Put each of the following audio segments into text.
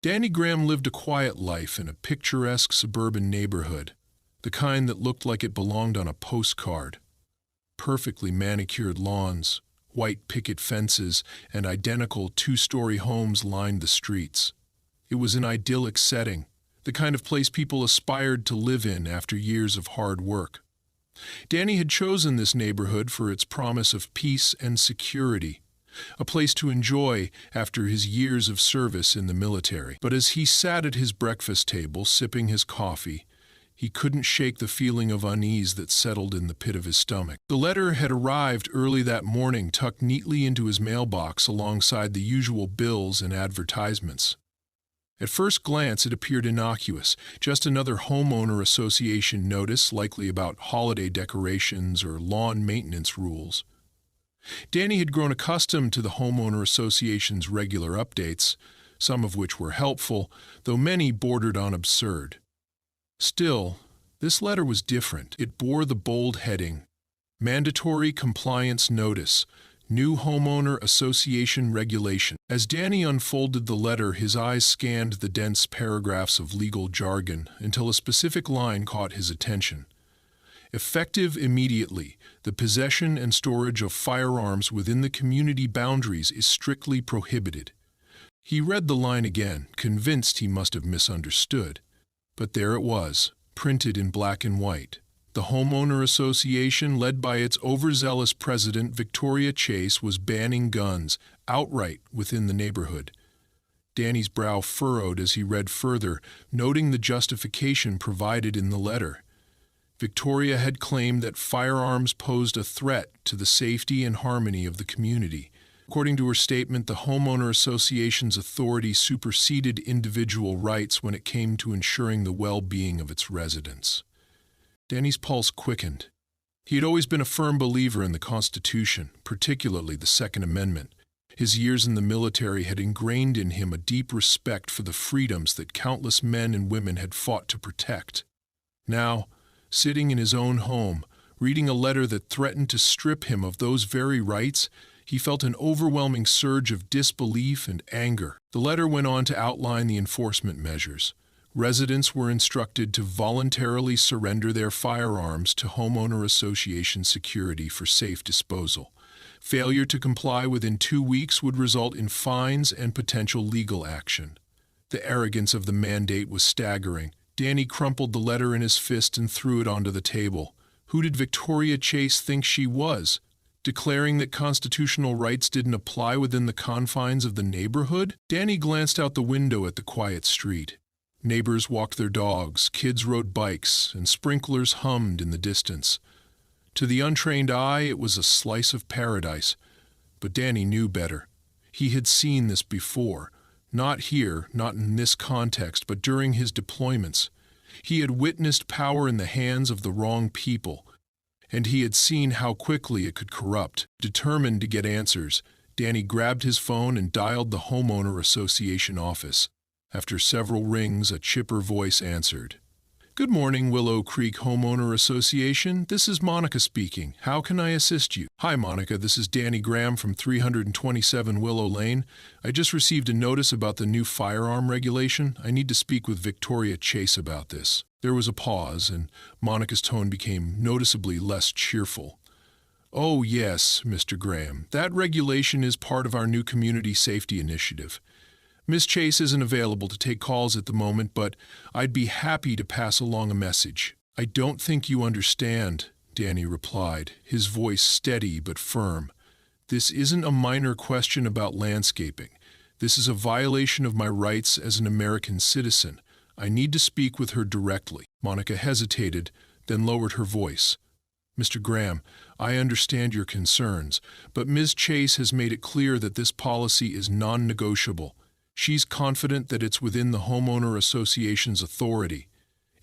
Danny Graham lived a quiet life in a picturesque suburban neighborhood, the kind that looked like it belonged on a postcard. Perfectly manicured lawns, white picket fences, and identical two-story homes lined the streets. It was an idyllic setting, the kind of place people aspired to live in after years of hard work. Danny had chosen this neighborhood for its promise of peace and security, a place to enjoy after his years of service in the military. But as he sat at his breakfast table sipping his coffee, he couldn't shake the feeling of unease that settled in the pit of his stomach. The letter had arrived early that morning, tucked neatly into his mailbox alongside the usual bills and advertisements. At first glance, it appeared innocuous, just another homeowner association notice, likely about holiday decorations or lawn maintenance rules. Danny had grown accustomed to the homeowner association's regular updates, some of which were helpful, though many bordered on absurd. Still, this letter was different. It bore the bold heading, Mandatory Compliance Notice, New Homeowner Association Regulation. As Danny unfolded the letter, his eyes scanned the dense paragraphs of legal jargon until a specific line caught his attention. Effective immediately, the possession and storage of firearms within the community boundaries is strictly prohibited. He read the line again, convinced he must have misunderstood. But there it was, printed in black and white. The homeowner association, led by its overzealous president, Victoria Chase, was banning guns outright within the neighborhood. Danny's brow furrowed as he read further, noting the justification provided in the letter. Victoria had claimed that firearms posed a threat to the safety and harmony of the community. According to her statement, the homeowner association's authority superseded individual rights when it came to ensuring the well-being of its residents. Danny's pulse quickened. He had always been a firm believer in the Constitution, particularly the Second Amendment. His years in the military had ingrained in him a deep respect for the freedoms that countless men and women had fought to protect. Now, sitting in his own home, reading a letter that threatened to strip him of those very rights, he felt an overwhelming surge of disbelief and anger. The letter went on to outline the enforcement measures. Residents were instructed to voluntarily surrender their firearms to homeowner association security for safe disposal. Failure to comply within 2 weeks would result in fines and potential legal action. The arrogance of the mandate was staggering. Danny crumpled the letter in his fist and threw it onto the table. Who did Victoria Chase think she was? Declaring that constitutional rights didn't apply within the confines of the neighborhood? Danny glanced out the window at the quiet street. Neighbors walked their dogs, kids rode bikes, and sprinklers hummed in the distance. To the untrained eye, it was a slice of paradise. But Danny knew better. He had seen this before. Not here, not in this context, but during his deployments. He had witnessed power in the hands of the wrong people, and he had seen how quickly it could corrupt. Determined to get answers, Danny grabbed his phone and dialed the homeowner association office. After several rings, a chipper voice answered. "Good morning, Willow Creek Homeowner Association. This is Monica speaking. How can I assist you?" "Hi, Monica. This is Danny Graham from 327 Willow Lane. I just received a notice about the new firearm regulation. I need to speak with Victoria Chase about this." There was a pause, and Monica's tone became noticeably less cheerful. "Oh, yes, Mr. Graham. That regulation is part of our new community safety initiative. Ms. Chase isn't available to take calls at the moment, but I'd be happy to pass along a message." "I don't think you understand," Danny replied, his voice steady but firm. "This isn't a minor question about landscaping. This is a violation of my rights as an American citizen. I need to speak with her directly." Monica hesitated, then lowered her voice. "Mr. Graham, I understand your concerns, but Ms. Chase has made it clear that this policy is non-negotiable. She's confident that it's within the homeowner association's authority.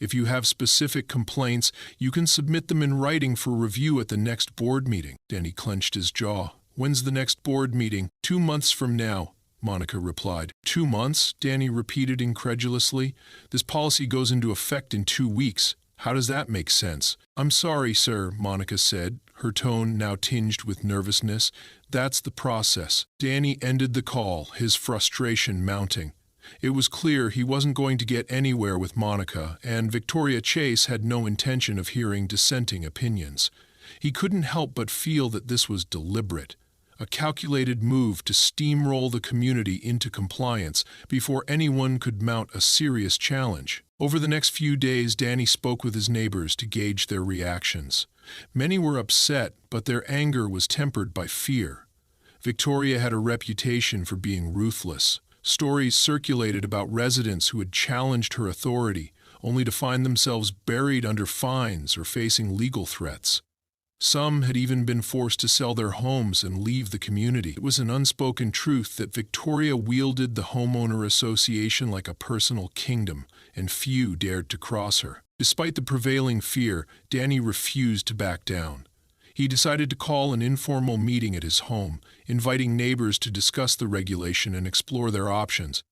If you have specific complaints, you can submit them in writing for review at the next board meeting." Danny clenched his jaw. "When's the next board meeting?" 2 months from now," Monica replied. 2 months? Danny repeated incredulously. "This policy goes into effect in 2 weeks. How does that make sense?" "I'm sorry, sir," Monica said, her tone now tinged with nervousness. "That's the process." Danny ended the call, his frustration mounting. It was clear he wasn't going to get anywhere with Monica, and Victoria Chase had no intention of hearing dissenting opinions. He couldn't help but feel that this was deliberate, a calculated move to steamroll the community into compliance before anyone could mount a serious challenge. Over the next few days, Danny spoke with his neighbors to gauge their reactions. Many were upset, but their anger was tempered by fear. Victoria had a reputation for being ruthless. Stories circulated about residents who had challenged her authority, only to find themselves buried under fines or facing legal threats. Some had even been forced to sell their homes and leave the community. It was an unspoken truth that Victoria wielded the homeowner association like a personal kingdom, and few dared to cross her. Despite the prevailing fear, Danny refused to back down. He decided to call an informal meeting at his home, inviting neighbors to discuss the regulation and explore their options.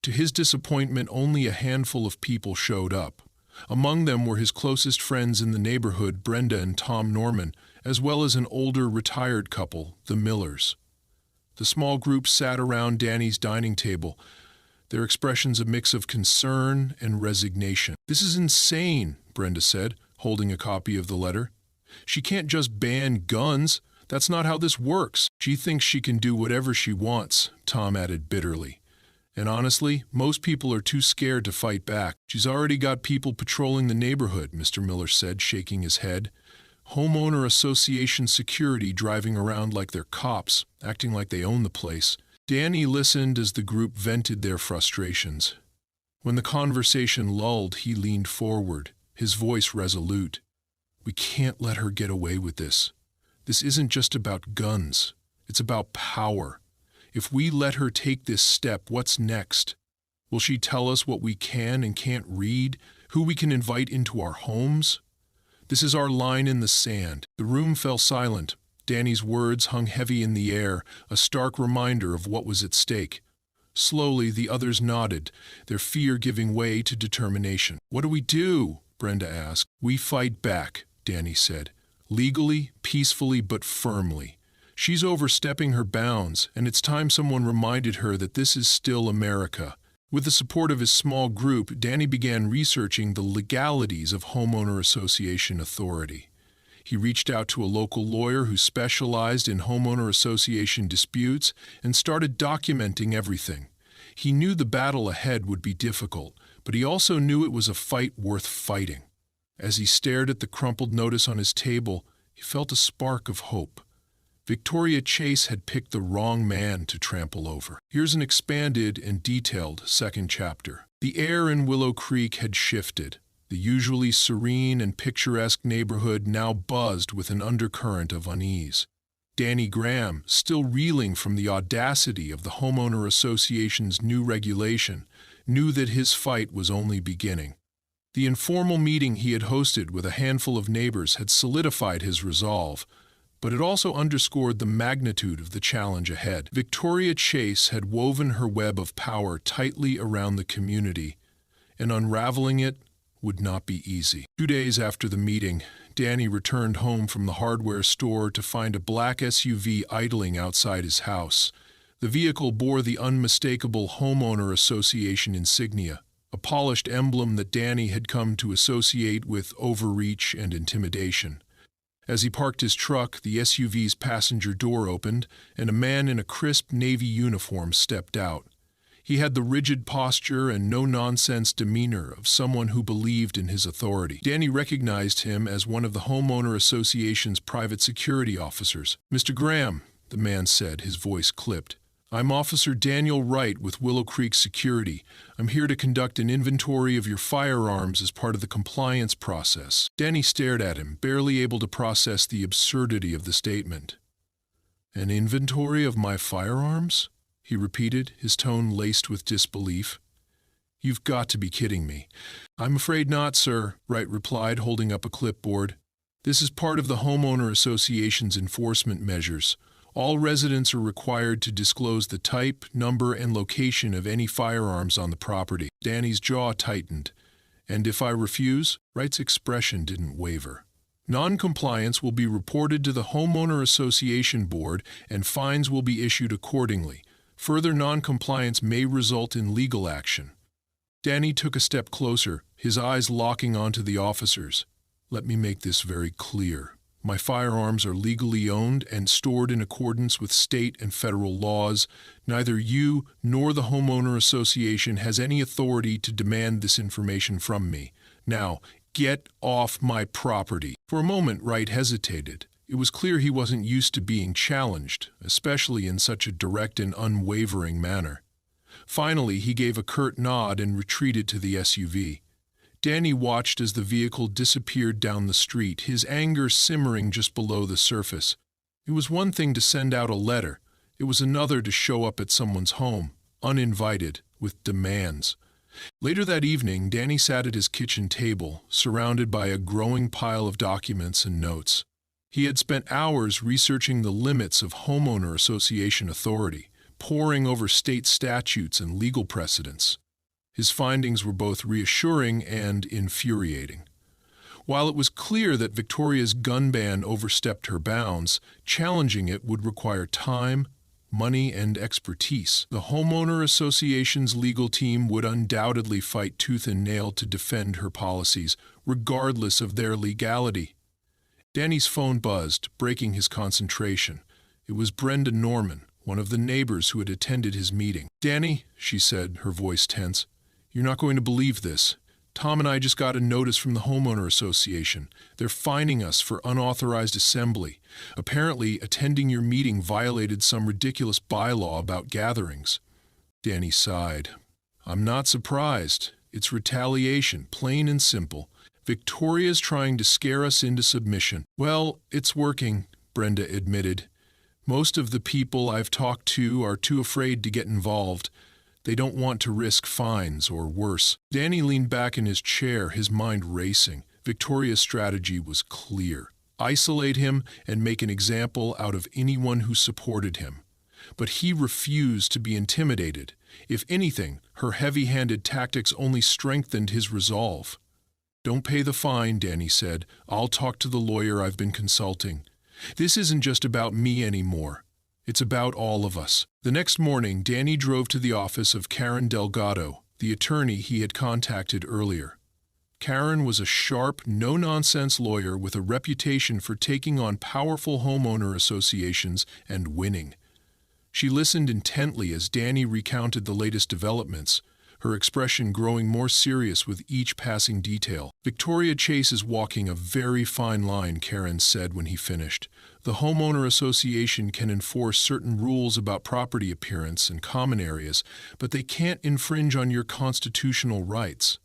To his disappointment, only a handful of people showed up. Among them were his closest friends in the neighborhood, Brenda and Tom Norman, as well as an older retired couple, the Millers. The small group sat around Danny's dining table, their expressions a mix of concern and resignation. "This is insane," Brenda said, holding a copy of the letter. "She can't just ban guns. That's not how this works." "She thinks she can do whatever she wants," Tom added bitterly. "And honestly, most people are too scared to fight back." "She's already got people patrolling the neighborhood," Mr. Miller said, shaking his head. "Homeowner association security driving around like they're cops, acting like they own the place." Danny listened as the group vented their frustrations. When the conversation lulled, he leaned forward, his voice resolute. "We can't let her get away with this. This isn't just about guns. It's about power. If we let her take this step, what's next? Will she tell us what we can and can't read, who we can invite into our homes? This is our line in the sand." The room fell silent. Danny's words hung heavy in the air, a stark reminder of what was at stake. Slowly, the others nodded, their fear giving way to determination. "What do we do?" Brenda asked. "We fight back," Danny said. "Legally, peacefully, but firmly. She's overstepping her bounds, and it's time someone reminded her that this is still America." With the support of his small group, Danny began researching the legalities of homeowner association authority. He reached out to a local lawyer who specialized in homeowner association disputes and started documenting everything. He knew the battle ahead would be difficult, but he also knew it was a fight worth fighting. As he stared at the crumpled notice on his table, he felt a spark of hope. Victoria Chase had picked the wrong man to trample over. Here's an expanded and detailed second chapter. The air in Willow Creek had shifted. The usually serene and picturesque neighborhood now buzzed with an undercurrent of unease. Danny Graham, still reeling from the audacity of the homeowner association's new regulation, knew that his fight was only beginning. The informal meeting he had hosted with a handful of neighbors had solidified his resolve, but it also underscored the magnitude of the challenge ahead. Victoria Chase had woven her web of power tightly around the community, and unraveling it would not be easy. 2 days after the meeting, Danny returned home from the hardware store to find a black SUV idling outside his house. The vehicle bore the unmistakable Homeowner Association insignia, a polished emblem that Danny had come to associate with overreach and intimidation. As he parked his truck, the SUV's passenger door opened, and a man in a crisp Navy uniform stepped out. He had the rigid posture and no-nonsense demeanor of someone who believed in his authority. Danny recognized him as one of the Homeowner Association's private security officers. "Mr. Graham," the man said, his voice clipped, "I'm Officer Daniel Wright with Willow Creek Security. I'm here to conduct an inventory of your firearms as part of the compliance process." Danny stared at him, barely able to process the absurdity of the statement. "An inventory of my firearms?" he repeated, his tone laced with disbelief. "You've got to be kidding me." "I'm afraid not, sir," Wright replied, holding up a clipboard. "This is part of the Homeowner Association's enforcement measures. All residents are required to disclose the type, number, and location of any firearms on the property." Danny's jaw tightened. "And if I refuse?" Wright's expression didn't waver. "Non-compliance will be reported to the Homeowner Association Board and fines will be issued accordingly. Further non-compliance may result in legal action. Danny took a step closer, his eyes locking onto the officers. Let me make this very clear. My firearms are legally owned and stored in accordance with state and federal laws. Neither you nor the homeowner association has any authority to demand this information from me. Now, get off my property. For a moment, Wright hesitated. It was clear he wasn't used to being challenged, especially in such a direct and unwavering manner. Finally, he gave a curt nod and retreated to the SUV. Danny watched as the vehicle disappeared down the street, his anger simmering just below the surface. It was one thing to send out a letter. It was another to show up at someone's home, uninvited, with demands. Later that evening, Danny sat at his kitchen table, surrounded by a growing pile of documents and notes. He had spent hours researching the limits of homeowner association authority, poring over state statutes and legal precedents. His findings were both reassuring and infuriating. While it was clear that Victoria's gun ban overstepped her bounds, challenging it would require time, money, and expertise. The homeowner association's legal team would undoubtedly fight tooth and nail to defend her policies, regardless of their legality. Danny's phone buzzed, breaking his concentration. It was Brenda Norman, one of the neighbors who had attended his meeting. "Danny," she said, her voice tense, "you're not going to believe this. Tom and I just got a notice from the homeowner association. They're fining us for unauthorized assembly. Apparently, attending your meeting violated some ridiculous bylaw about gatherings." Danny sighed. "I'm not surprised. It's retaliation, plain and simple. Victoria's trying to scare us into submission." "Well, it's working," Brenda admitted. "Most of the people I've talked to are too afraid to get involved. They don't want to risk fines or worse." Danny leaned back in his chair, his mind racing. Victoria's strategy was clear. Isolate him and make an example out of anyone who supported him. But he refused to be intimidated. If anything, her heavy-handed tactics only strengthened his resolve. "Don't pay the fine," Danny said. "I'll talk to the lawyer I've been consulting. This isn't just about me anymore. It's about all of us." The next morning, Danny drove to the office of Karen Delgado, the attorney he had contacted earlier. Karen was a sharp, no-nonsense lawyer with a reputation for taking on powerful homeowner associations and winning. She listened intently as Danny recounted the latest developments, her expression growing more serious with each passing detail. "Victoria Chase is walking a very fine line," Karen said when he finished. "The homeowner association can enforce certain rules about property appearance and common areas, but they can't infringe on your constitutional rights.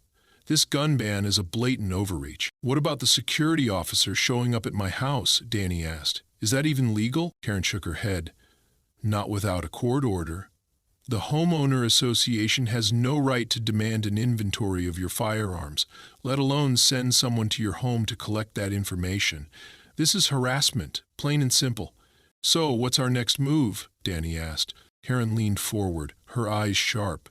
This gun ban is a blatant overreach." "What about the security officer showing up at my house?" Danny asked. "Is that even legal?" Karen shook her head. "Not without a court order. The homeowner association has no right to demand an inventory of your firearms, let alone send someone to your home to collect that information. This is harassment, plain and simple." "So, what's our next move?" Danny asked. Karen leaned forward, her eyes sharp.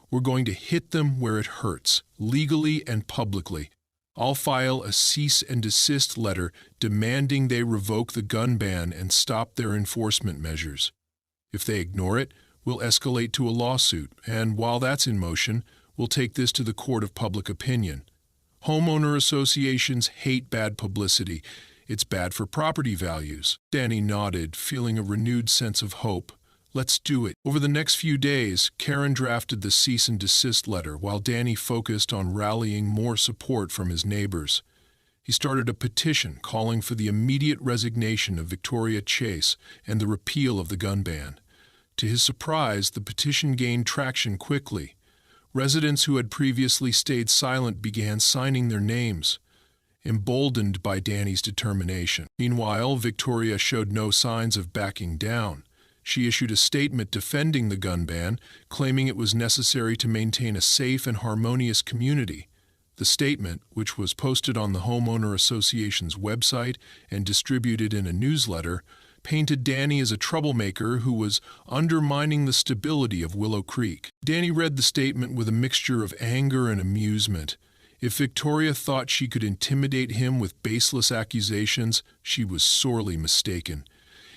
"We're going to hit them where it hurts, legally and publicly. I'll file a cease and desist letter demanding they revoke the gun ban and stop their enforcement measures. If they ignore it, we'll escalate to a lawsuit, and while that's in motion, we'll take this to the court of public opinion. Homeowner associations hate bad publicity. It's bad for property values." Danny nodded, feeling a renewed sense of hope. "Let's do it." Over the next few days, Karen drafted the cease and desist letter while Danny focused on rallying more support from his neighbors. He started a petition calling for the immediate resignation of Victoria Chase and the repeal of the gun ban. To his surprise, the petition gained traction quickly. Residents who had previously stayed silent began signing their names, emboldened by Danny's determination. Meanwhile, Victoria showed no signs of backing down. She issued a statement defending the gun ban, claiming it was necessary to maintain a safe and harmonious community. The statement, which was posted on the Homeowner Association's website and distributed in a newsletter, painted Danny as a troublemaker who was undermining the stability of Willow Creek. Danny read the statement with a mixture of anger and amusement. If Victoria thought she could intimidate him with baseless accusations, she was sorely mistaken.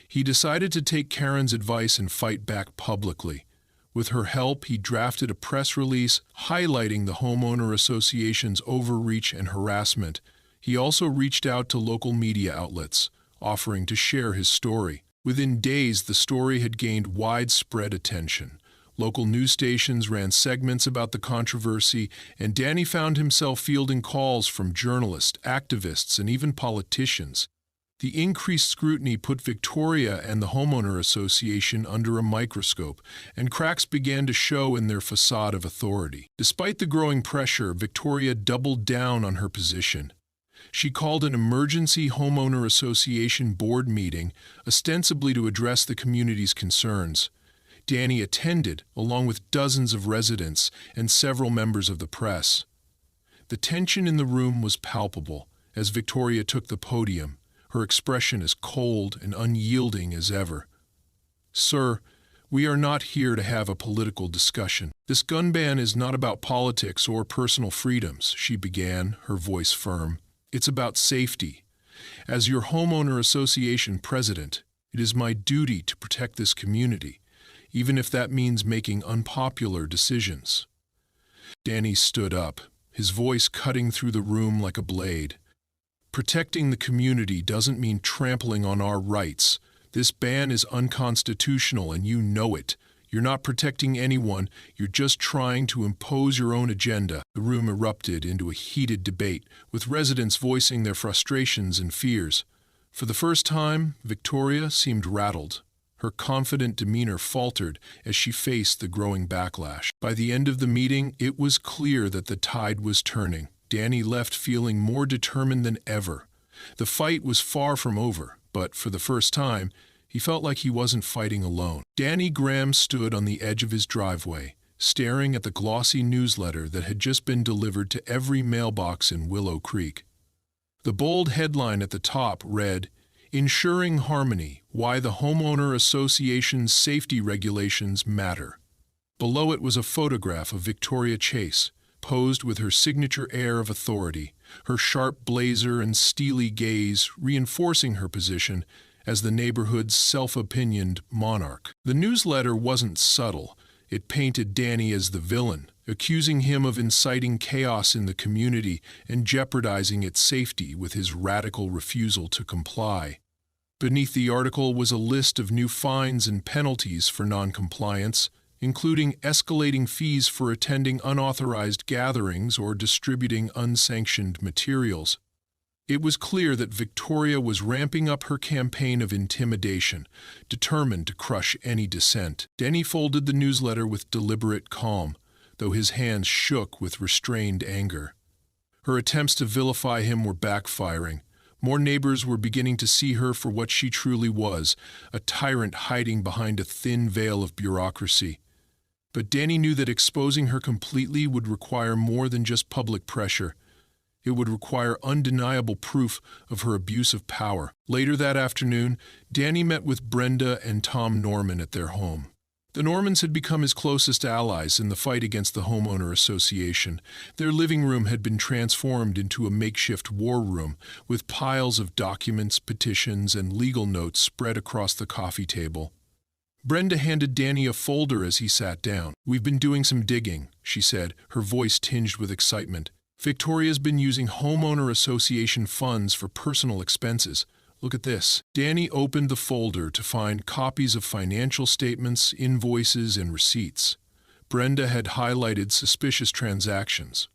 He decided to take Karen's advice and fight back publicly. With her help, he drafted a press release highlighting the homeowner association's overreach and harassment. He also reached out to local media outlets, offering to share his story. Within days, the story had gained widespread attention. Local news stations ran segments about the controversy, and Danny found himself fielding calls from journalists, activists, and even politicians. The increased scrutiny put Victoria and the homeowner association under a microscope, and cracks began to show in their facade of authority. Despite the growing pressure, Victoria doubled down on her position. She called an emergency homeowner association board meeting, ostensibly to address the community's concerns. Danny attended, along with dozens of residents and several members of the press. The tension in the room was palpable as Victoria took the podium, her expression as cold and unyielding as ever. "Sir, we are not here to have a political discussion. This gun ban is not about politics or personal freedoms," she began, her voice firm. "It's about safety. As your homeowner association president, it is my duty to protect this community, even if that means making unpopular decisions." Danny stood up, his voice cutting through the room like a blade. "Protecting the community doesn't mean trampling on our rights. This ban is unconstitutional and you know it. You're not protecting anyone, you're just trying to impose your own agenda." The room erupted into a heated debate, with residents voicing their frustrations and fears. For the first time, Victoria seemed rattled. Her confident demeanor faltered as she faced the growing backlash. By the end of the meeting, it was clear that the tide was turning. Danny left feeling more determined than ever. The fight was far from over, but for the first time, he felt like he wasn't fighting alone. Danny Graham stood on the edge of his driveway, staring at the glossy newsletter that had just been delivered to every mailbox in Willow Creek. The bold headline at the top read, "Ensuring Harmony, Why the Homeowner Association's Safety Regulations Matter." Below it was a photograph of Victoria Chase, posed with her signature air of authority, her sharp blazer and steely gaze reinforcing her position as the neighborhood's self-opinioned monarch. The newsletter wasn't subtle. It painted Danny as the villain, accusing him of inciting chaos in the community and jeopardizing its safety with his radical refusal to comply. Beneath the article was a list of new fines and penalties for noncompliance, including escalating fees for attending unauthorized gatherings or distributing unsanctioned materials. It was clear that Victoria was ramping up her campaign of intimidation, determined to crush any dissent. Danny folded the newsletter with deliberate calm, though his hands shook with restrained anger. Her attempts to vilify him were backfiring. More neighbors were beginning to see her for what she truly was, a tyrant hiding behind a thin veil of bureaucracy. But Danny knew that exposing her completely would require more than just public pressure. It would require undeniable proof of her abuse of power. Later that afternoon, Danny met with Brenda and Tom Norman at their home. The Normans had become his closest allies in the fight against the homeowner association. Their living room had been transformed into a makeshift war room, with piles of documents, petitions, and legal notes spread across the coffee table. Brenda handed Danny a folder as he sat down. "We've been doing some digging," she said, her voice tinged with excitement. "Victoria's been using homeowner association funds for personal expenses. Look at this." Danny opened the folder to find copies of financial statements, invoices, and receipts. Brenda had highlighted suspicious transactions,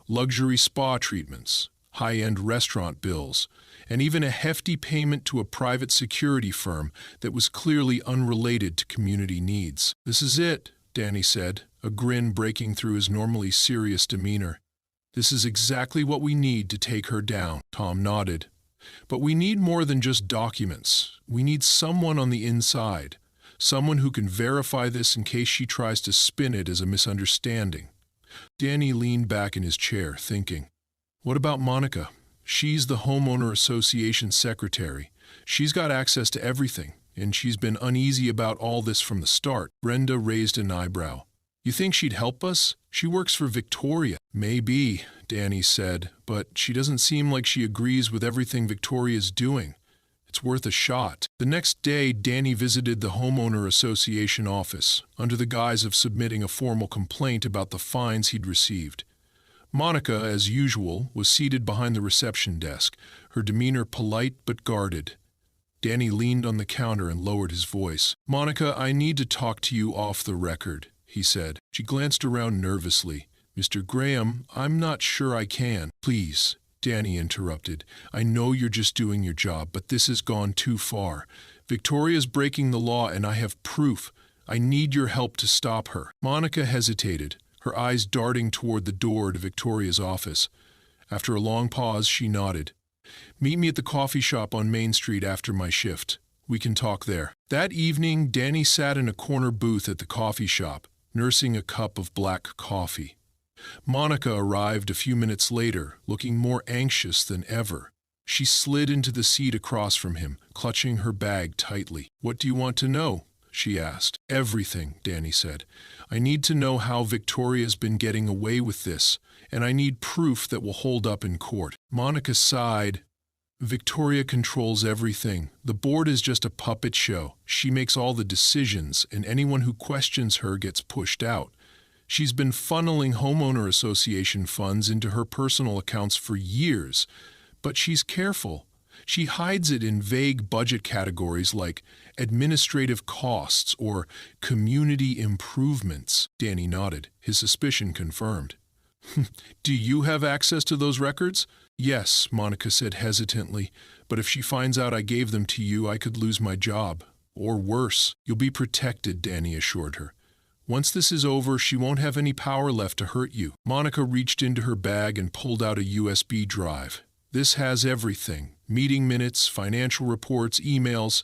luxury spa treatments, high-end restaurant bills, and even a hefty payment to a private security firm that was clearly unrelated to community needs. "This is it," Danny said, a grin breaking through his normally serious demeanor. "This is exactly what we need to take her down." Tom nodded. "But we need more than just documents. We need someone on the inside, someone who can verify this in case she tries to spin it as a misunderstanding." Danny leaned back in his chair, thinking. "What about Monica? She's the homeowner association secretary. She's got access to everything, and she's been uneasy about all this from the start." Brenda raised an eyebrow. "You think she'd help us? She works for Victoria." "Maybe," Danny said, "but she doesn't seem like she agrees with everything Victoria's doing. It's worth a shot. The next day, Danny visited the homeowner association office, under the guise of submitting a formal complaint about the fines he'd received. Monica, as usual, was seated behind the reception desk, her demeanor polite but guarded. Danny leaned on the counter and lowered his voice. "Monica, I need to talk to you off the record," he said. She glanced around nervously. "Mr. Graham, I'm not sure I can." "Please," Danny interrupted. "I know you're just doing your job, but this has gone too far. Victoria's breaking the law and I have proof. I need your help to stop her." Monica hesitated, her eyes darting toward the door to Victoria's office. After a long pause, she nodded. "Meet me at the coffee shop on Main Street after my shift. We can talk there." That evening, Danny sat in a corner booth at the coffee shop, nursing a cup of black coffee. Monica arrived a few minutes later, looking more anxious than ever. She slid into the seat across from him, clutching her bag tightly. "What do you want to know?" she asked. "Everything," Danny said. "I need to know how Victoria's been getting away with this, and I need proof that will hold up in court." Monica sighed. "Victoria controls everything. The board is just a puppet show. She makes all the decisions, and anyone who questions her gets pushed out. She's been funneling homeowner association funds into her personal accounts for years, but she's careful. She hides it in vague budget categories like administrative costs or community improvements." Danny nodded, his suspicion confirmed. "Do you have access to those records?" "Yes," Monica said hesitantly, "but if she finds out I gave them to you, I could lose my job. Or worse." "You'll be protected," Danny assured her. "Once this is over, she won't have any power left to hurt you." Monica reached into her bag and pulled out a USB drive. "This has everything. Meeting minutes, financial reports, emails.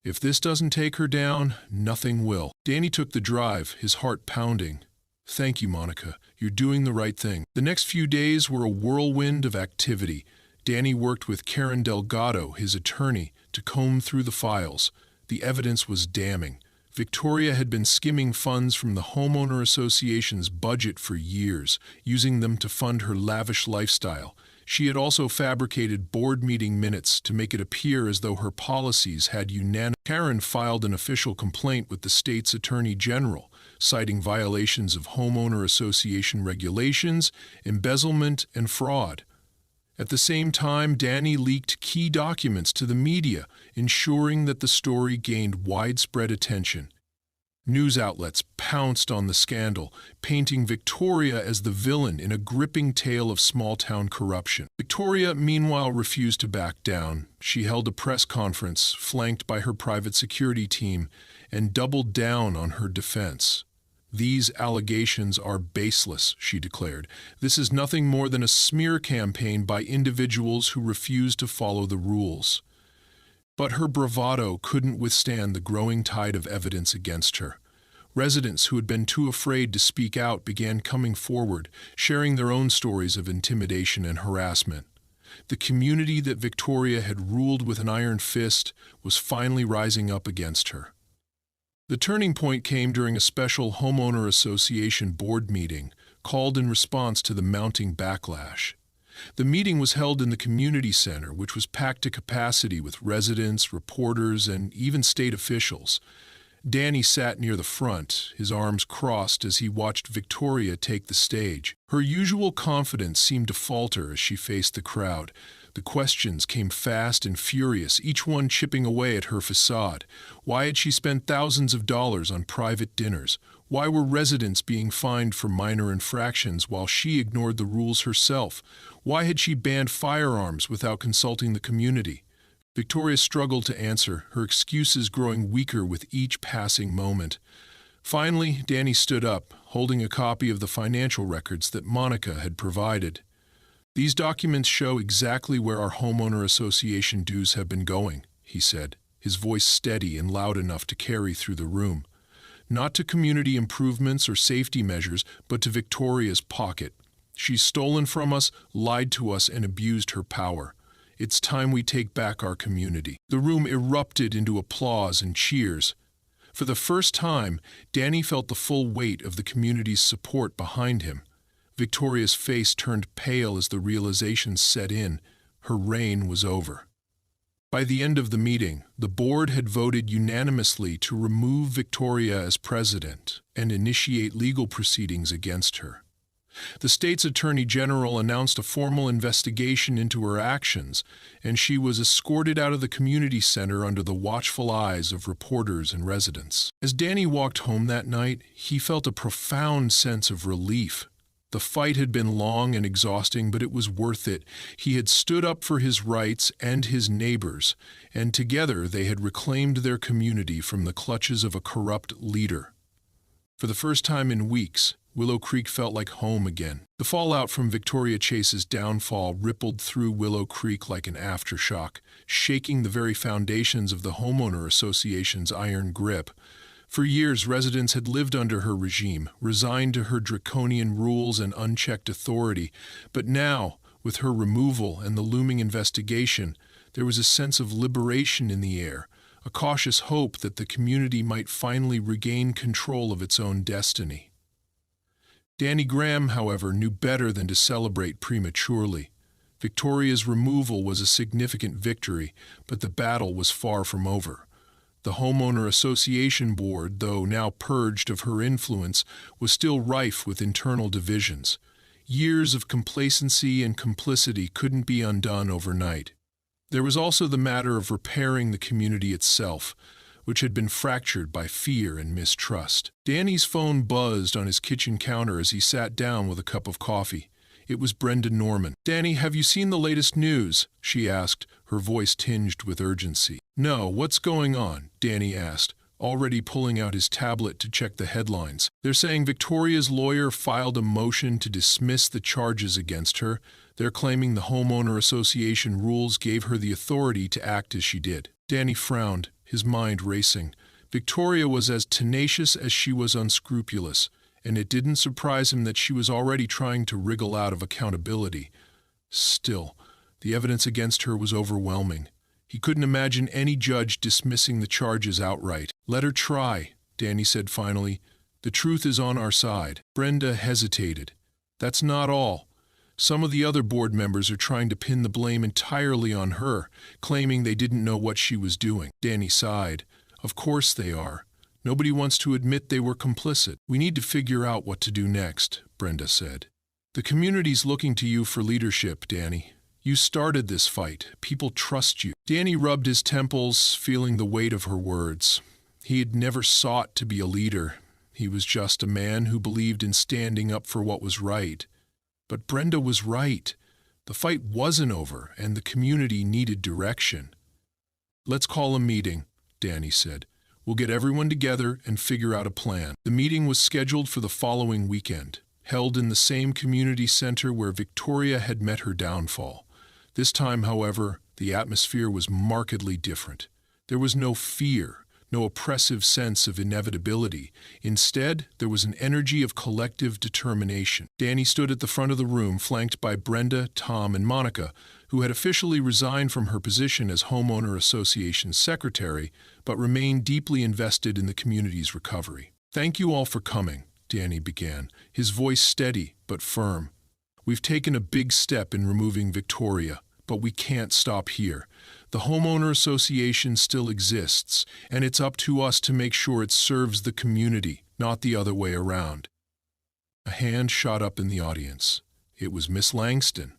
If this doesn't take her down, nothing will." Danny took the drive, his heart pounding. "Thank you, Monica. You're doing the right thing." The next few days were a whirlwind of activity. Danny worked with Karen Delgado, his attorney, to comb through the files. The evidence was damning. Victoria had been skimming funds from the homeowner association's budget for years, using them to fund her lavish lifestyle. She had also fabricated board meeting minutes to make it appear as though her policies had unanimous. Karen filed an official complaint with the state's attorney general, citing violations of homeowner association regulations, embezzlement, and fraud. At the same time, Danny leaked key documents to the media, ensuring that the story gained widespread attention. News outlets pounced on the scandal, painting Victoria as the villain in a gripping tale of small-town corruption. Victoria, meanwhile, refused to back down. She held a press conference, flanked by her private security team, and doubled down on her defense. "These allegations are baseless," she declared. "This is nothing more than a smear campaign by individuals who refuse to follow the rules." But her bravado couldn't withstand the growing tide of evidence against her. Residents who had been too afraid to speak out began coming forward, sharing their own stories of intimidation and harassment. The community that Victoria had ruled with an iron fist was finally rising up against her. The turning point came during a special homeowner association board meeting, called in response to the mounting backlash. The meeting was held in the community center, which was packed to capacity with residents, reporters, and even state officials. Danny sat near the front, his arms crossed as he watched Victoria take the stage. Her usual confidence seemed to falter as she faced the crowd. The questions came fast and furious, each one chipping away at her facade. Why had she spent thousands of dollars on private dinners? Why were residents being fined for minor infractions while she ignored the rules herself? Why had she banned firearms without consulting the community? Victoria struggled to answer, her excuses growing weaker with each passing moment. Finally, Danny stood up, holding a copy of the financial records that Monica had provided. "These documents show exactly where our homeowner association dues have been going," he said, his voice steady and loud enough to carry through the room. "Not to community improvements or safety measures, but to Victoria's pocket. She's stolen from us, lied to us, and abused her power. It's time we take back our community." The room erupted into applause and cheers. For the first time, Danny felt the full weight of the community's support behind him. Victoria's face turned pale as the realization set in. Her reign was over. By the end of the meeting, the board had voted unanimously to remove Victoria as president and initiate legal proceedings against her. The state's attorney general announced a formal investigation into her actions, and she was escorted out of the community center under the watchful eyes of reporters and residents. As Danny walked home that night, he felt a profound sense of relief. The fight had been long and exhausting, but it was worth it. He had stood up for his rights and his neighbors, and together they had reclaimed their community from the clutches of a corrupt leader. For the first time in weeks, Willow Creek felt like home again. The fallout from Victoria Chase's downfall rippled through Willow Creek like an aftershock, shaking the very foundations of the homeowner association's iron grip. For years, residents had lived under her regime, resigned to her draconian rules and unchecked authority. But now, with her removal and the looming investigation, there was a sense of liberation in the air, a cautious hope that the community might finally regain control of its own destiny. Danny Graham, however, knew better than to celebrate prematurely. Victoria's removal was a significant victory, but the battle was far from over. The Homeowner Association Board, though now purged of her influence, was still rife with internal divisions. Years of complacency and complicity couldn't be undone overnight. There was also the matter of repairing the community itself, which had been fractured by fear and mistrust. Danny's phone buzzed on his kitchen counter as he sat down with a cup of coffee. It was Brenda Norman. "Danny, have you seen the latest news?" she asked, her voice tinged with urgency. "No, what's going on?" Danny asked, already pulling out his tablet to check the headlines. "They're saying Victoria's lawyer filed a motion to dismiss the charges against her. They're claiming the Homeowner Association rules gave her the authority to act as she did." Danny frowned, his mind racing. Victoria was as tenacious as she was unscrupulous, and it didn't surprise him that she was already trying to wriggle out of accountability. Still, the evidence against her was overwhelming. He couldn't imagine any judge dismissing the charges outright. "Let her try," Danny said finally. "The truth is on our side." Brenda hesitated. "That's not all. Some of the other board members are trying to pin the blame entirely on her, claiming they didn't know what she was doing." Danny sighed. "Of course they are. Nobody wants to admit they were complicit." "We need to figure out what to do next," Brenda said. "The community's looking to you for leadership, Danny. You started this fight. People trust you." Danny rubbed his temples, feeling the weight of her words. He had never sought to be a leader. He was just a man who believed in standing up for what was right. But Brenda was right. The fight wasn't over, and the community needed direction. "Let's call a meeting," Danny said. "We'll get everyone together and figure out a plan." The meeting was scheduled for the following weekend, held in the same community center where Victoria had met her downfall. This time, however, the atmosphere was markedly different. There was no fear, no oppressive sense of inevitability. Instead, there was an energy of collective determination. Danny stood at the front of the room, flanked by Brenda, Tom, and Monica, who had officially resigned from her position as Homeowner Association Secretary, but remained deeply invested in the community's recovery. "Thank you all for coming," Danny began, his voice steady but firm. "We've taken a big step in removing Victoria, but we can't stop here. The Homeowner Association still exists, and it's up to us to make sure it serves the community, not the other way around." A hand shot up in the audience. It was Miss Langston,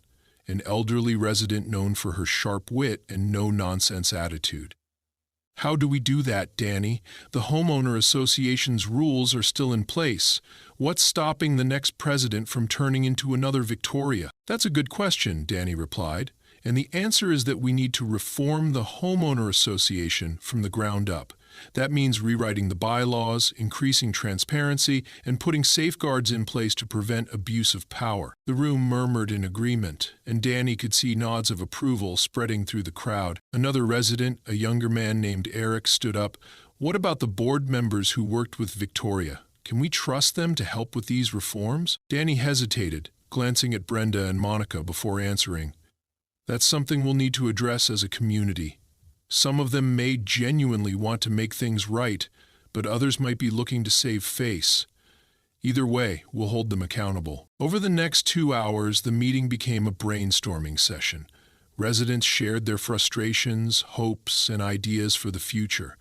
an elderly resident known for her sharp wit and no-nonsense attitude. "How do we do that, Danny? The Homeowner Association's rules are still in place. What's stopping the next president from turning into another Victoria?" "That's a good question," Danny replied. "And the answer is that we need to reform the Homeowner Association from the ground up. That means rewriting the bylaws, increasing transparency, and putting safeguards in place to prevent abuse of power." The room murmured in agreement, and Danny could see nods of approval spreading through the crowd. Another resident, a younger man named Eric, stood up. "What about the board members who worked with Victoria? Can we trust them to help with these reforms?" Danny hesitated, glancing at Brenda and Monica before answering. "That's something we'll need to address as a community. Some of them may genuinely want to make things right, but others might be looking to save face. Either way, we'll hold them accountable." Over the next 2 hours, the meeting became a brainstorming session. Residents shared their frustrations, hopes, and ideas for the future.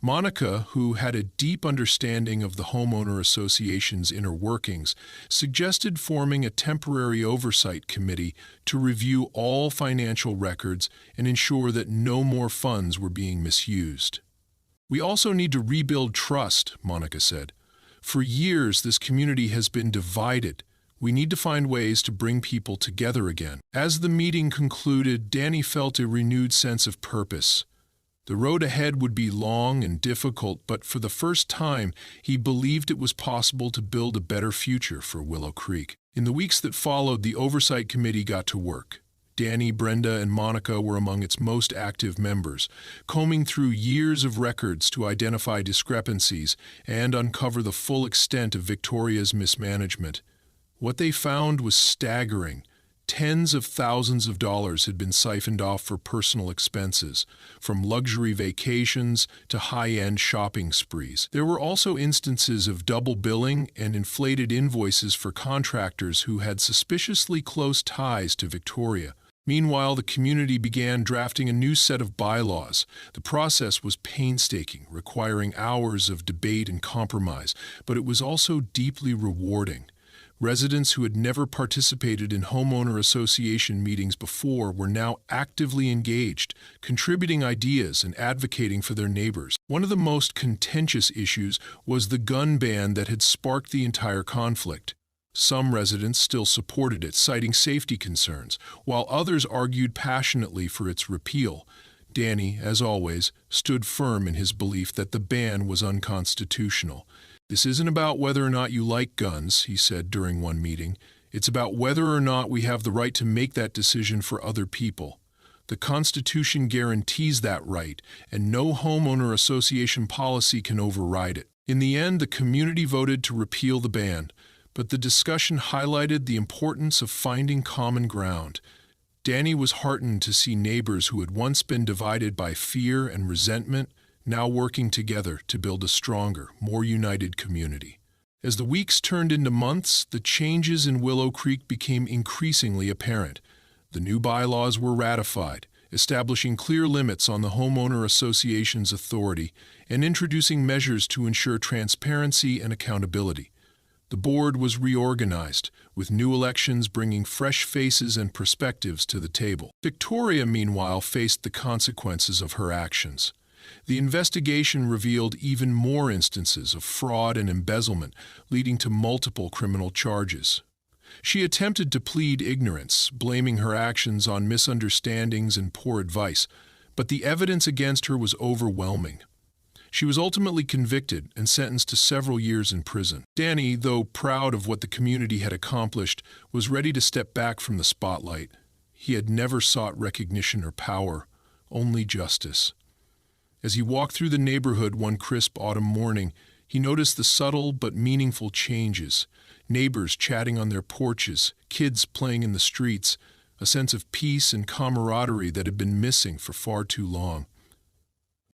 Monica, who had a deep understanding of the homeowner association's inner workings, suggested forming a temporary oversight committee to review all financial records and ensure that no more funds were being misused. "We also need to rebuild trust," Monica said. "For years, this community has been divided. We need to find ways to bring people together again." As the meeting concluded, Danny felt a renewed sense of purpose. The road ahead would be long and difficult, but for the first time, he believed it was possible to build a better future for Willow Creek. In the weeks that followed, the Oversight Committee got to work. Danny, Brenda, and Monica were among its most active members, combing through years of records to identify discrepancies and uncover the full extent of Victoria's mismanagement. What they found was staggering. Tens of thousands of dollars had been siphoned off for personal expenses, from luxury vacations to high-end shopping sprees. There were also instances of double billing and inflated invoices for contractors who had suspiciously close ties to Victoria. Meanwhile, the community began drafting a new set of bylaws. The process was painstaking, requiring hours of debate and compromise, but it was also deeply rewarding. Residents who had never participated in homeowner association meetings before were now actively engaged, contributing ideas and advocating for their neighbors. One of the most contentious issues was the gun ban that had sparked the entire conflict. Some residents still supported it, citing safety concerns, while others argued passionately for its repeal. Danny, as always, stood firm in his belief that the ban was unconstitutional. "This isn't about whether or not you like guns," he said during one meeting. "It's about whether or not we have the right to make that decision for other people. The Constitution guarantees that right, and no homeowner association policy can override it." In the end, the community voted to repeal the ban, but the discussion highlighted the importance of finding common ground. Danny was heartened to see neighbors who had once been divided by fear and resentment now working together to build a stronger, more united community. As the weeks turned into months, the changes in Willow Creek became increasingly apparent. The new bylaws were ratified, establishing clear limits on the homeowner association's authority and introducing measures to ensure transparency and accountability. The board was reorganized, with new elections bringing fresh faces and perspectives to the table. Victoria, meanwhile, faced the consequences of her actions. The investigation revealed even more instances of fraud and embezzlement, leading to multiple criminal charges. She attempted to plead ignorance, blaming her actions on misunderstandings and poor advice, but the evidence against her was overwhelming. She was ultimately convicted and sentenced to several years in prison. Danny, though proud of what the community had accomplished, was ready to step back from the spotlight. He had never sought recognition or power, only justice. As he walked through the neighborhood one crisp autumn morning, he noticed the subtle but meaningful changes. Neighbors chatting on their porches, kids playing in the streets, a sense of peace and camaraderie that had been missing for far too long.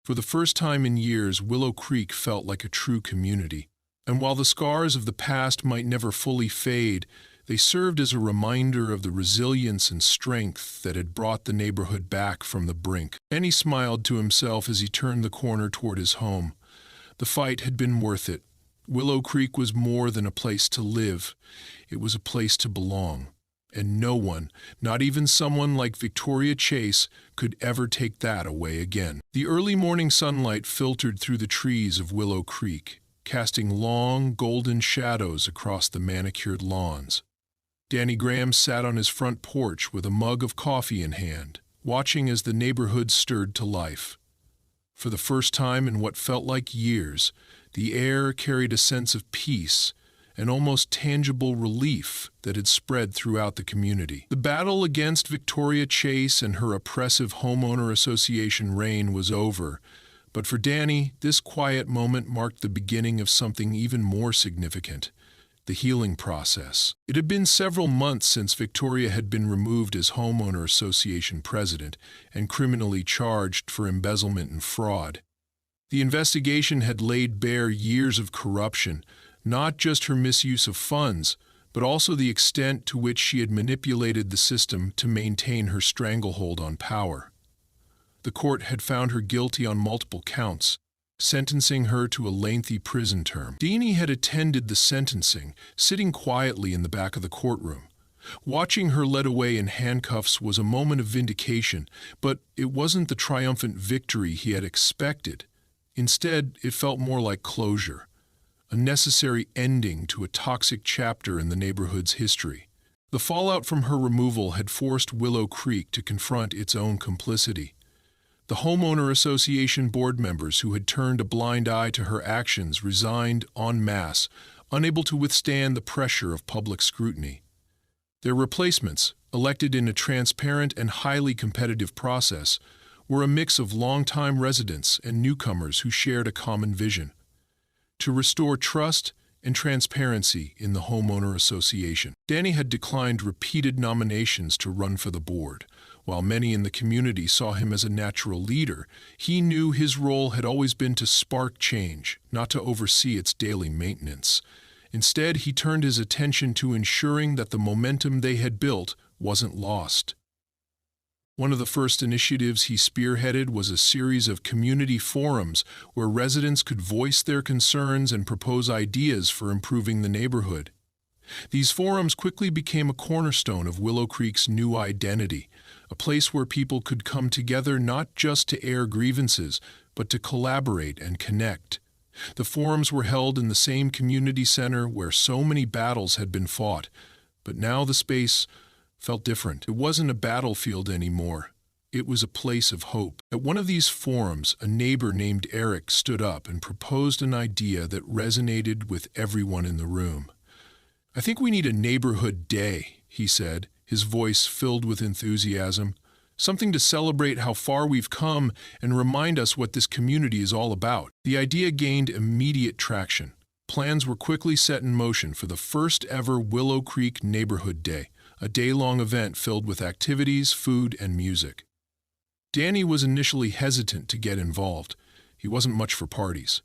For the first time in years, Willow Creek felt like a true community. And while the scars of the past might never fully fade, they served as a reminder of the resilience and strength that had brought the neighborhood back from the brink. Danny smiled to himself as he turned the corner toward his home. The fight had been worth it. Willow Creek was more than a place to live. It was a place to belong. And no one, not even someone like Victoria Chase, could ever take that away again. The early morning sunlight filtered through the trees of Willow Creek, casting long, golden shadows across the manicured lawns. Danny Graham sat on his front porch with a mug of coffee in hand, watching as the neighborhood stirred to life. For the first time in what felt like years, the air carried a sense of peace, an almost tangible relief that had spread throughout the community. The battle against Victoria Chase and her oppressive homeowner association reign was over, but for Danny, this quiet moment marked the beginning of something even more significant: the healing process. It had been several months since Victoria had been removed as homeowner association president and criminally charged for embezzlement and fraud. The investigation had laid bare years of corruption, not just her misuse of funds, but also the extent to which she had manipulated the system to maintain her stranglehold on power. The court had found her guilty on multiple counts, sentencing her to a lengthy prison term. Deanie had attended the sentencing, sitting quietly in the back of the courtroom. Watching her led away in handcuffs was a moment of vindication, but it wasn't the triumphant victory he had expected. Instead, it felt more like closure, a necessary ending to a toxic chapter in the neighborhood's history. The fallout from her removal had forced Willow Creek to confront its own complicity. The homeowner association board members who had turned a blind eye to her actions resigned en masse, unable to withstand the pressure of public scrutiny. Their replacements, elected in a transparent and highly competitive process, were a mix of longtime residents and newcomers who shared a common vision: to restore trust and transparency in the homeowner association. Danny had declined repeated nominations to run for the board. While many in the community saw him as a natural leader, he knew his role had always been to spark change, not to oversee its daily maintenance. Instead, he turned his attention to ensuring that the momentum they had built wasn't lost. One of the first initiatives he spearheaded was a series of community forums where residents could voice their concerns and propose ideas for improving the neighborhood. These forums quickly became a cornerstone of Willow Creek's new identity, a place where people could come together not just to air grievances, but to collaborate and connect. The forums were held in the same community center where so many battles had been fought, but now the space felt different. It wasn't a battlefield anymore. It was a place of hope. At one of these forums, a neighbor named Eric stood up and proposed an idea that resonated with everyone in the room. "I think we need a neighborhood day," he said, his voice filled with enthusiasm. "Something to celebrate how far we've come and remind us what this community is all about." The idea gained immediate traction. Plans were quickly set in motion for the first ever Willow Creek Neighborhood Day, a day-long event filled with activities, food, and music. Danny was initially hesitant to get involved. He wasn't much for parties.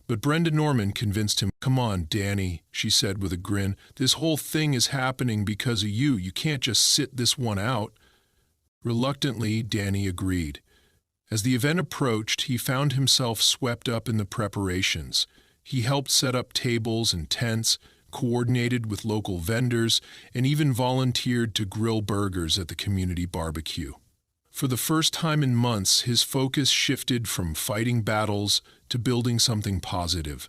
But Brenda Norman convinced him. "Come on, Danny," she said with a grin. "This whole thing is happening because of you. You can't just sit this one out." Reluctantly, Danny agreed. As the event approached, he found himself swept up in the preparations. He helped set up tables and tents, coordinated with local vendors, and even volunteered to grill burgers at the community barbecue. For the first time in months, his focus shifted from fighting battles to building something positive.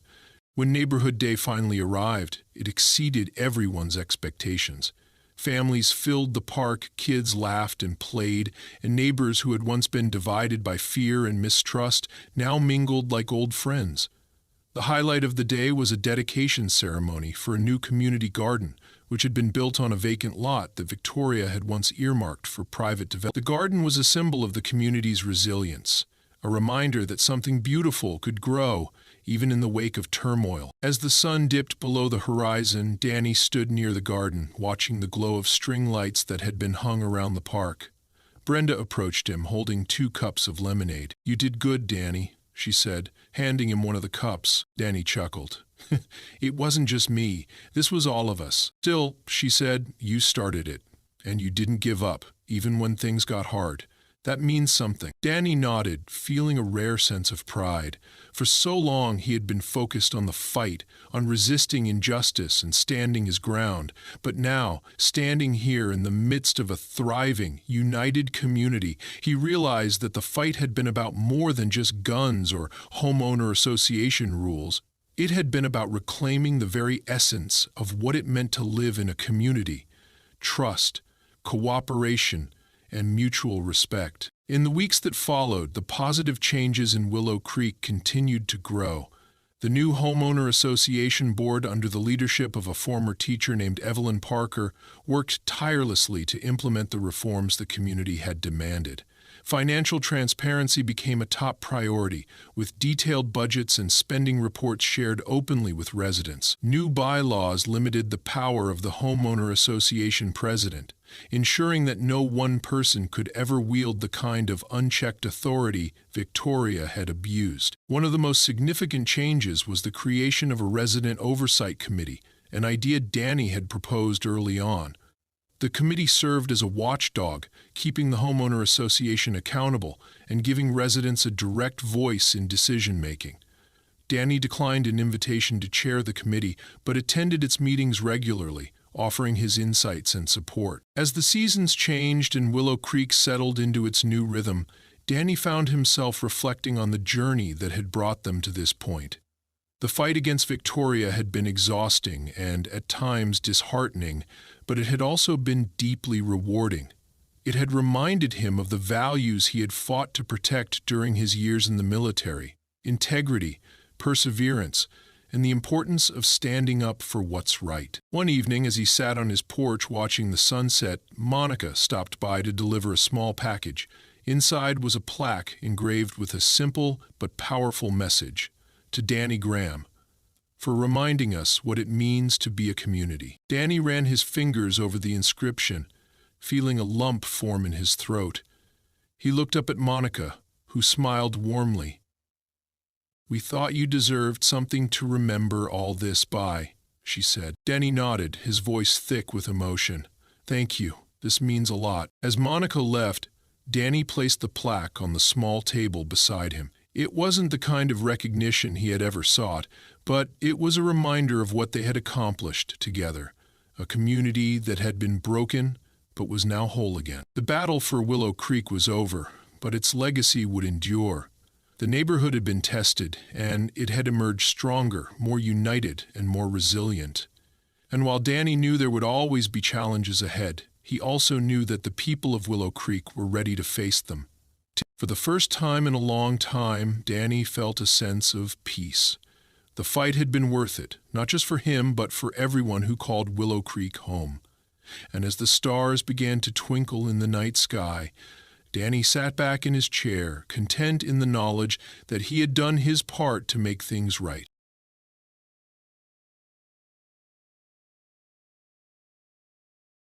When Neighborhood Day finally arrived, it exceeded everyone's expectations. Families filled the park, kids laughed and played, and neighbors who had once been divided by fear and mistrust now mingled like old friends. The highlight of the day was a dedication ceremony for a new community garden, which had been built on a vacant lot that Victoria had once earmarked for private development. The garden was a symbol of the community's resilience, a reminder that something beautiful could grow even in the wake of turmoil. As the sun dipped below the horizon, Danny stood near the garden, watching the glow of string lights that had been hung around the park. Brenda approached him, holding 2 cups of lemonade. "You did good, Danny," she said, handing him one of the cups. Danny chuckled. "It wasn't just me. This was all of us. Still," she said, "you started it, and you didn't give up, even when things got hard. That means something." Danny nodded, feeling a rare sense of pride. For so long he had been focused on the fight, on resisting injustice and standing his ground. But now, standing here in the midst of a thriving, united community, he realized that the fight had been about more than just guns or homeowner association rules. It had been about reclaiming the very essence of what it meant to live in a community: trust, cooperation, and mutual respect. In the weeks that followed, the positive changes in Willow Creek continued to grow. The new homeowner association board, under the leadership of a former teacher named Evelyn Parker, worked tirelessly to implement the reforms the community had demanded. Financial transparency became a top priority, with detailed budgets and spending reports shared openly with residents. New bylaws limited the power of the homeowner association president, ensuring that no one person could ever wield the kind of unchecked authority Victoria had abused. One of the most significant changes was the creation of a resident oversight committee, an idea Danny had proposed early on. The committee served as a watchdog, keeping the homeowner association accountable and giving residents a direct voice in decision-making. Danny declined an invitation to chair the committee, but attended its meetings regularly, offering his insights and support. As the seasons changed and Willow Creek settled into its new rhythm, Danny found himself reflecting on the journey that had brought them to this point. The fight against Victoria had been exhausting and, at times, disheartening, but it had also been deeply rewarding. It had reminded him of the values he had fought to protect during his years in the military: integrity, perseverance, and the importance of standing up for what's right. One evening, as he sat on his porch watching the sunset, Monica stopped by to deliver a small package. Inside was a plaque engraved with a simple but powerful message: to Danny Graham, for reminding us what it means to be a community. Danny ran his fingers over the inscription, feeling a lump form in his throat. He looked up at Monica, who smiled warmly. "We thought you deserved something to remember all this by," she said. Danny nodded, his voice thick with emotion. "Thank you. This means a lot." As Monica left, Danny placed the plaque on the small table beside him. It wasn't the kind of recognition he had ever sought, but it was a reminder of what they had accomplished together, a community that had been broken but was now whole again. The battle for Willow Creek was over, but its legacy would endure. The neighborhood had been tested, and it had emerged stronger, more united, and more resilient. And while Danny knew there would always be challenges ahead, he also knew that the people of Willow Creek were ready to face them. For the first time in a long time, Danny felt a sense of peace. The fight had been worth it, not just for him, but for everyone who called Willow Creek home. And as the stars began to twinkle in the night sky, Danny sat back in his chair, content in the knowledge that he had done his part to make things right.